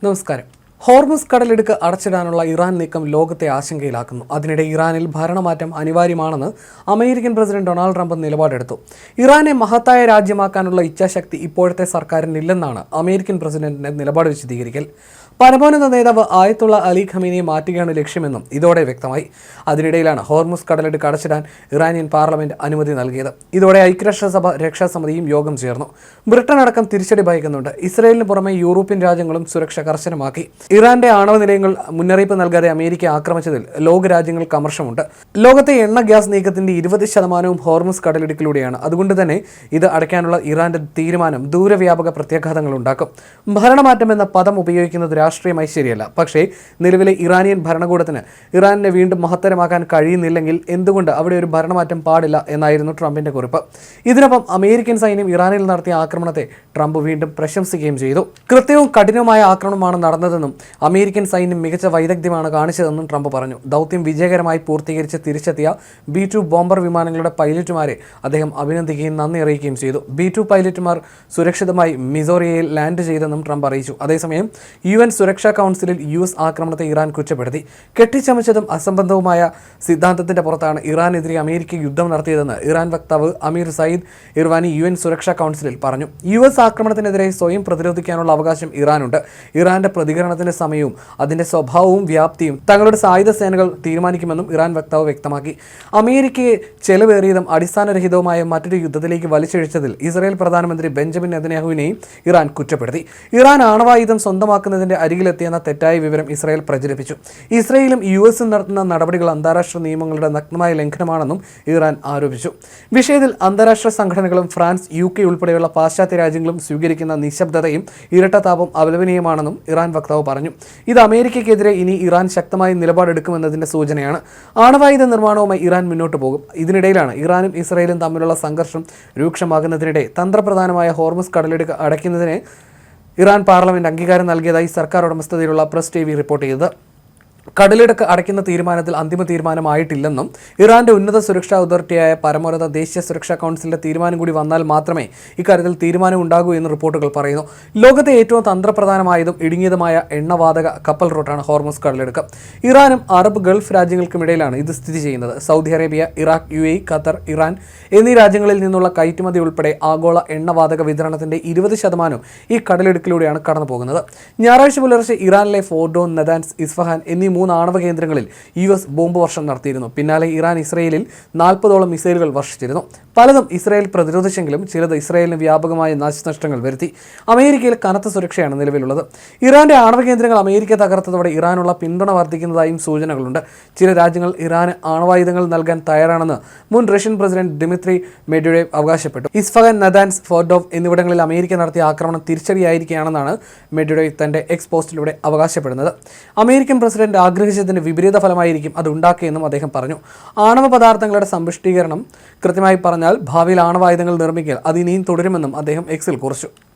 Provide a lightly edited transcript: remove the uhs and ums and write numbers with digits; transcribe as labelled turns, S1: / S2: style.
S1: നമസ്കാരം. ഹോർമുസ് കടലിടുക്ക് അടച്ചിടാനുള്ള ഇറാൻ നീക്കം ലോകത്തെ ആശങ്കയിലാക്കുന്നു. അതിനിടെ ഇറാനിൽ ഭരണമാറ്റം അനിവാര്യമാണെന്ന് അമേരിക്കൻ പ്രസിഡന്റ് ഡൊണാൾഡ് ട്രംപ് നിലപാടെടുത്തു. ഇറാനെ മഹത്തായ രാജ്യമാക്കാനുള്ള ഇച്ഛാശക്തി ഇപ്പോഴത്തെ സർക്കാരിനില്ലെന്നാണ് അമേരിക്കൻ പ്രസിഡന്റിന്റെ നിലപാട് വിശദീകരിക്കൽ. പരമോന്നത നേതാവ് ആയത്തുള്ള അലി ഖമീനിയെ മാറ്റുകയാണ് ലക്ഷ്യമെന്നും ഇതോടെ വ്യക്തമായി. അതിനിടയിലാണ് ഹോർമുസ് കടലിടുക്ക് അടച്ചിടാൻ ഇറാനിയൻ പാർലമെന്റ് അനുമതി നൽകിയത്. ഇതോടെ ഐക്യരാഷ്ട്രസഭ രക്ഷാസമിതിയും യോഗം ചേർന്നു. ബ്രിട്ടൻ അടക്കം തിരിച്ചടി ഭയക്കുന്നുണ്ട്. ഇസ്രയേലിന് പുറമെ യൂറോപ്യൻ രാജ്യങ്ങളും സുരക്ഷ കർശനമാക്കി. ഇറാന്റെ ആണവ നിലയങ്ങൾ മുന്നറിയിപ്പ് നൽകാതെ അമേരിക്ക ആക്രമിച്ചതിൽ ലോകരാജ്യങ്ങൾക്ക് അമർഷമുണ്ട്. ലോകത്തെ എണ്ണ ഗ്യാസ് നീക്കത്തിന്റെ 20% ഹോർമുസ് കടലിടുക്കിലൂടെയാണ്. അതുകൊണ്ട് തന്നെ ഇത് അടയ്ക്കാനുള്ള ഇറാന്റെ തീരുമാനം ദൂരവ്യാപക പ്രത്യാഘാതങ്ങൾ ഉണ്ടാക്കും. ഭരണമാറ്റം എന്ന പദം ഉപയോഗിക്കുന്നത് രാഷ്ട്രീയമായി ശരിയല്ല. പക്ഷേ നിലവിലെ ഇറാനിയൻ ഭരണകൂടത്തിന് ഇറാനെ വീണ്ടും മഹത്തരമാക്കാൻ കഴിയുന്നില്ലെങ്കിൽ എന്തുകൊണ്ട് അവിടെ ഒരു ഭരണമാറ്റം പാടില്ല എന്നായിരുന്നു ട്രംപിന്റെ കുറിപ്പ്. ഇതിനൊപ്പം അമേരിക്കൻ സൈന്യം ഇറാനിൽ നടത്തിയ ആക്രമണത്തെ ട്രംപ് വീണ്ടും പ്രശംസിക്കുകയും ചെയ്തു. കൃത്യവും കഠിനവുമായ ആക്രമണമാണ് നടന്നതെന്നും അമേരിക്കൻ സൈന്യം മികച്ച വൈദഗ്ധ്യമാണ് കാണിച്ചതെന്നും ട്രംപ് പറഞ്ഞു. ദൗത്യം വിജയകരമായി പൂർത്തീകരിച്ച് തിരിച്ചെത്തിയ B-2 ബോംബർ വിമാനങ്ങളുടെ പൈലറ്റുമാരെ അദ്ദേഹം അഭിനന്ദിക്കുകയും നന്ദി അറിയിക്കുകയും ചെയ്തു. B-2 പൈലറ്റുമാർ സുരക്ഷിതമായി മിസോറിയയിൽ ലാൻഡ് ചെയ്തെന്നും ട്രംപ് അറിയിച്ചു. അതേസമയം UN സുരക്ഷാ കൗൺസിലിൽ US ആക്രമണത്തെ ഇറാൻ കുറ്റപ്പെടുത്തി. കെട്ടിച്ചമച്ചതും അസംബന്ധവുമായ സിദ്ധാന്തത്തിന്റെ പുറത്താണ് ഇറാനെതിരെ അമേരിക്ക യുദ്ധം നടത്തിയതെന്ന് ഇറാൻ വക്താവ് അമീർ സയ്യിദ് ഇർവാനി UN സുരക്ഷാ കൗൺസിലിൽ പറഞ്ഞു. US ആക്രമണത്തിനെതിരെ സ്വയം പ്രതിരോധിക്കാനുള്ള അവകാശം ഇറാനുണ്ട്. ഇറാന്റെ പ്രതികരണത്തിന്റെ സമയവും അതിന്റെ സ്വഭാവവും വ്യാപ്തിയും തങ്ങളുടെ സായുധ സേനകൾ തീരുമാനിക്കുമെന്നും ഇറാൻ വക്താവ് വ്യക്തമാക്കി. അമേരിക്കയെ ചെലവേറിയതും അടിസ്ഥാനരഹിതവുമായ മറ്റൊരു യുദ്ധത്തിലേക്ക് വലിച്ചിഴച്ചതിൽ ഇസ്രായേൽ പ്രധാനമന്ത്രി ബെഞ്ചമിൻ നെതന്യാഹുവിനെയും ഇറാൻ കുറ്റപ്പെടുത്തി. ഇറാൻ ആണവായുധം സ്വന്തമാക്കുന്നതിന്റെ അരികിലെത്തിയെന്ന തെറ്റായ വിവരം ഇസ്രായേൽ പ്രചരിപ്പിച്ചു. ഇസ്രായേലും US നടത്തുന്ന നടപടികൾ അന്താരാഷ്ട്ര നിയമങ്ങളുടെ നഗ്നമായ ലംഘനമാണെന്നും ഇറാൻ ആരോപിച്ചു. വിഷയത്തിൽ അന്താരാഷ്ട്ര സംഘടനകളും ഫ്രാൻസ്, UK ഉൾപ്പെടെയുള്ള പാശ്ചാത്യ രാജ്യങ്ങളും സ്വീകരിക്കുന്ന നിശബ്ദതയും ഇരട്ടത്താപം അപലപനീയമാണെന്നും ഇറാൻ വക്താവ് പറഞ്ഞു. ഇത് അമേരിക്കയ്ക്കെതിരെ ഇനി ഇറാൻ ശക്തമായ നിലപാടെടുക്കുമെന്നതിന്റെ സൂചനയാണ്. ആണവായുധ നിർമ്മാണവുമായി ഇറാൻ മുന്നോട്ട് പോകും. ഇതിനിടയിലാണ് ഇറാനും ഇസ്രായേലും തമ്മിലുള്ള സംഘർഷം രൂക്ഷമാകുന്നതിനിടെ തന്ത്രപ്രധാനമായ ഹോർമുസ് കടലിടുക്ക് അടയ്ക്കുന്നതിന് ഇറാൻ പാർലമെന്റ് അംഗീകാരം നൽകിയതായി സർക്കാർ ഉടമസ്ഥതയിലുള്ള പ്രസ് TV റിപ്പോർട്ട് ചെയ്തത്. കടലിടുക്ക് അടയ്ക്കുന്ന തീരുമാനത്തിൽ അന്തിമ തീരുമാനമായിട്ടില്ലെന്നും ഇറാന്റെ ഉന്നത സുരക്ഷാ അതോറിറ്റിയായ പരമോന്നത ദേശീയ സുരക്ഷാ കൗൺസിലിന്റെ തീരുമാനം കൂടി വന്നാൽ മാത്രമേ ഇക്കാര്യത്തിൽ തീരുമാനം ഉണ്ടാകൂ എന്ന് റിപ്പോർട്ടുകൾ പറയുന്നു. ലോകത്തെ ഏറ്റവും തന്ത്രപ്രധാനമായതും ഇടുങ്ങിയതുമായ എണ്ണവാതക കപ്പൽ റൂട്ടാണ് ഹോർമുസ് കടലിടുക്ക്. ഇറാനും അറബ് ഗൾഫ് രാജ്യങ്ങൾക്കുമിടയിലാണ് ഇത് സ്ഥിതി ചെയ്യുന്നത്. Saudi Arabia, Iraq, UAE, Qatar, Iran എന്നീ രാജ്യങ്ങളിൽ നിന്നുള്ള കയറ്റുമതി ഉൾപ്പെടെ ആഗോള എണ്ണവാതക വിതരണത്തിന്റെ 20% ഈ കടലിടുക്കിലൂടെയാണ് കടന്നു പോകുന്നത്. ഞായറാഴ്ച പുലർച്ചെ ഇറാനിലെ ഫോർഡോ, നദാൻസ്, ഇസ്ഫഹാൻ എന്നീ 3 ആണവ കേന്ദ്രങ്ങളിൽ US ബോംബ് വർഷം നടത്തിയിരുന്നു. പിന്നാലെ ഇറാൻ ഇസ്രയേലിൽ 40ഓളം മിസൈലുകൾ വർഷിച്ചിരുന്നു. പലതും ഇസ്രായേൽ പ്രതിരോധിച്ചെങ്കിലും ചിലത് ഇസ്രായേലിന് വ്യാപകമായ നാശനഷ്ടങ്ങൾ വരുത്തി. അമേരിക്കയിൽ കനത്ത സുരക്ഷയാണ് നിലവിലുള്ളത്. ഇറാന്റെ ആണവ കേന്ദ്രങ്ങൾ അമേരിക്ക തകർത്തതോടെ ഇറാനുള്ള പിന്തുണ വർദ്ധിക്കുന്നതായും സൂചനകളുണ്ട്. ചില രാജ്യങ്ങൾ ഇറാന് ആണവായുധങ്ങൾ നൽകാൻ തയ്യാറാണെന്ന് മുൻ റഷ്യൻ പ്രസിഡന്റ് ദിമിത്രി മെഡ്വഡേവ് അവകാശപ്പെട്ടു. ഇസ്ഫഹാൻ, നദാൻസ്, ഫോർഡോവ് എന്നിവിടങ്ങളിൽ അമേരിക്ക നടത്തിയ ആക്രമണം തിരിച്ചടിയായിരിക്കുകയാണെന്നാണ് മെഡ്വഡേവ് തന്റെ എക്സ് പോസ്റ്റിലൂടെ അവകാശപ്പെടുന്നത്. അമേരിക്കൻ പ്രസിഡന്റ് ആഗ്രഹിച്ചതിന് വിപരീത ഫലമായിരിക്കും അത് ഉണ്ടാക്കിയെന്നും അദ്ദേഹം പറഞ്ഞു. ആണവ പദാർത്ഥങ്ങളുടെ സമ്പുഷ്ടീകരണം, കൃത്യമായി പറഞ്ഞാൽ ഭാവിയിൽ ആണവായുധങ്ങൾ നിർമ്മിക്കൽ, അത് ഇനിയും തുടരുമെന്നും അദ്ദേഹം എക്സിൽ കുറിച്ചു.